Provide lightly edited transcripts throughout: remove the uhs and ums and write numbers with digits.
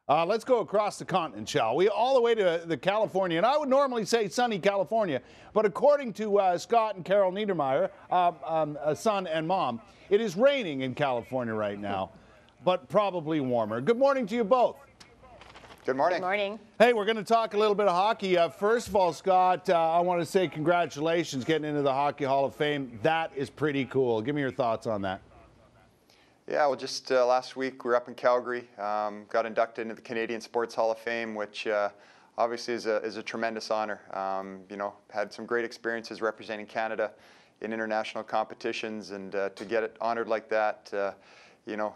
Let's go across the continent, shall we? All the way to the California, and I would normally say sunny California, but according to Scott and Carol Neidermayer, son and mom, it is raining in California right now, but probably warmer. Good morning to you both. Good morning. Good morning. Hey, we're going to talk a little bit of hockey. First of all, Scott, I want to say congratulations getting into the Hockey Hall of Fame. That is pretty cool. Give me your thoughts on that. Yeah, well, just last week we were up in Calgary, got inducted into the Canadian Sports Hall of Fame, which obviously is a tremendous honor. You know, had some great experiences representing Canada in international competitions, and to get it honored like that, you know,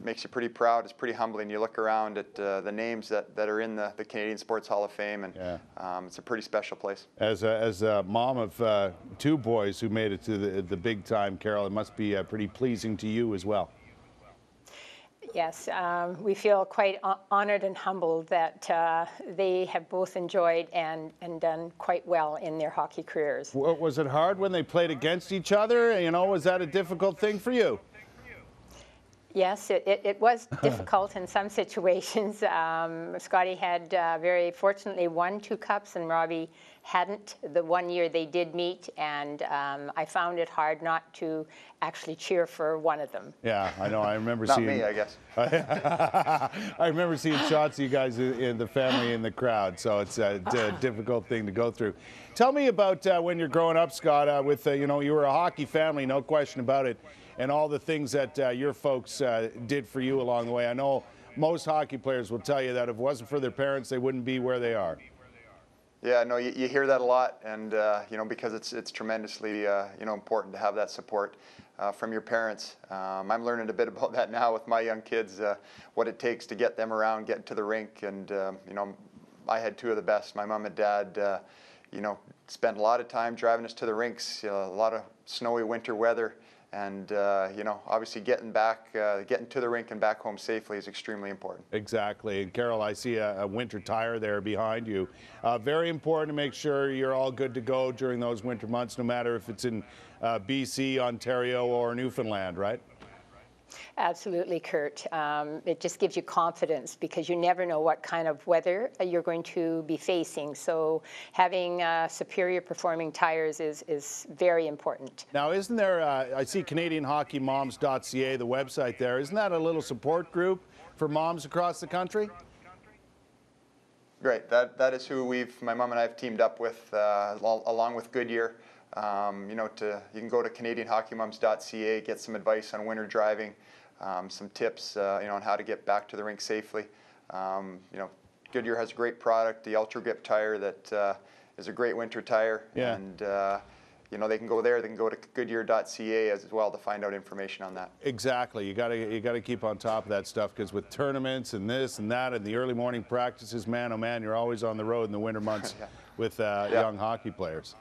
makes you pretty proud. It's pretty humbling. You look around at the names that are in the Canadian Sports Hall of Fame, and it's a pretty special place. As a mom of two boys who made it to the big time, Carol, it must be pretty pleasing to you as well. Yes, we feel quite honored and humbled that they have both enjoyed and done quite well in their hockey careers. Was it hard when they played against each other? You know, was that a difficult thing for you? Yes, it was difficult in some situations. Scotty had very fortunately won 2 cups, and Robbie hadn't the one year they did meet, and I found it hard not to actually cheer for one of them. Yeah, I know. I remember Not seeing. me, I guess. I remember seeing shots of you guys in the family in the crowd, so it's a difficult thing to go through. Tell me about when you're growing up, Scott. With you know, you were a hockey family, no question about it, and all the things that your folks did for you along the way. I know most hockey players will tell you that if it wasn't for their parents, they wouldn't be where they are. Yeah, no, you hear that a lot, and you know, because it's tremendously you know, important to have that support from your parents. I'm learning a bit about that now with my young kids, what it takes to get them around, get to the rink, and you know, I had 2 of the best. My mom and dad, you know, spent a lot of time driving us to the rinks, you know, a lot of snowy winter weather. And, you know, obviously getting to the rink and back home safely is extremely important. Exactly. And Carol, I see a winter tire there behind you. Very important to make sure you're all good to go during those winter months, no matter if it's in BC, Ontario, or Newfoundland, right? Absolutely, Kurt. It just gives you confidence because you never know what kind of weather you're going to be facing. So having superior performing tires is very important. Now, isn't there, I see CanadianHockeyMoms.ca, the website there, isn't that a little support group for moms across the country? Great. That is who my mom and I have teamed up with, along with Goodyear. You know, you can go to CanadianHockeyMoms.ca, get some advice on winter driving, some tips, you know, on how to get back to the rink safely. You know, Goodyear has a great product, the Ultra Grip tire that is a great winter tire. Yeah. And you know, they can go there. They can go to Goodyear.ca as well to find out information on that. Exactly. You got to keep on top of that stuff, because with tournaments and this and that and the early morning practices, man, oh man, you're always on the road in the winter months with young hockey players.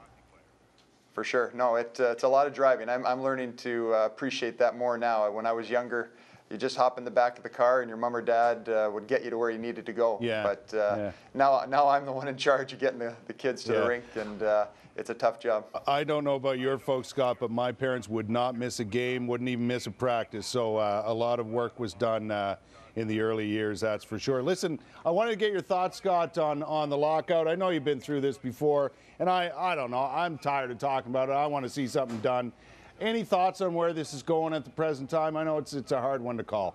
For sure. No, it's a lot of driving. I'm learning to appreciate that more now. When I was younger, you just hop in the back of the car and your mom or dad would get you to where you needed to go. Yeah. But now I'm the one in charge of getting the kids to the rink, and it's a tough job. I don't know about your folks, Scott, but my parents would not miss a game, wouldn't even miss a practice. So a lot of work was done in the early years, that's for sure. Listen, I wanted to get your thoughts, Scott, on the lockout. I know you've been through this before, and I don't know. I'm tired of talking about it. I want to see something done. Any thoughts on where this is going at the present time? I know it's a hard one to call.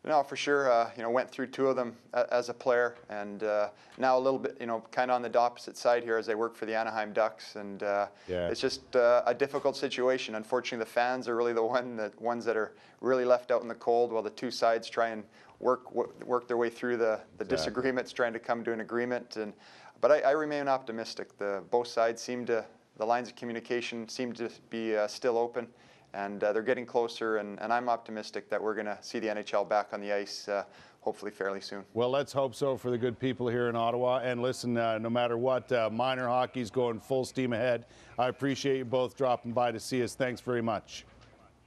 No, for sure. You know, went through 2 of them as a player, and now a little bit, you know, kind of on the opposite side here as I work for the Anaheim Ducks, and it's just a difficult situation. Unfortunately, the fans are really the ones that are really left out in the cold, while the 2 sides try and work their way through the disagreements, trying to come to an agreement. But I remain optimistic. Both sides the lines of communication seem to be still open. And they're getting closer, and I'm optimistic that we're going to see the NHL back on the ice hopefully fairly soon. Well, let's hope so for the good people here in Ottawa. And listen, no matter what, minor hockey's going full steam ahead. I appreciate you both dropping by to see us. Thanks very much.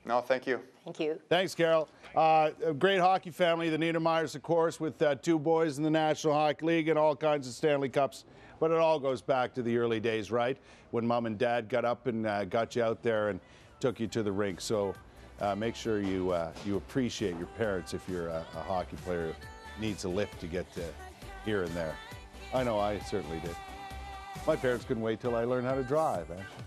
No, thank you. Thank you. Thanks, Carol. A great hockey family, the Neidermayers, of course, with 2 boys in the National Hockey League and all kinds of Stanley Cups. But it all goes back to the early days, right? When mom and dad got up and got you out there and took you to the rink. So make sure you you appreciate your parents if you're a hockey player who needs a lift to get to here and there. I know I certainly did. My parents couldn't wait till I learned how to drive, actually.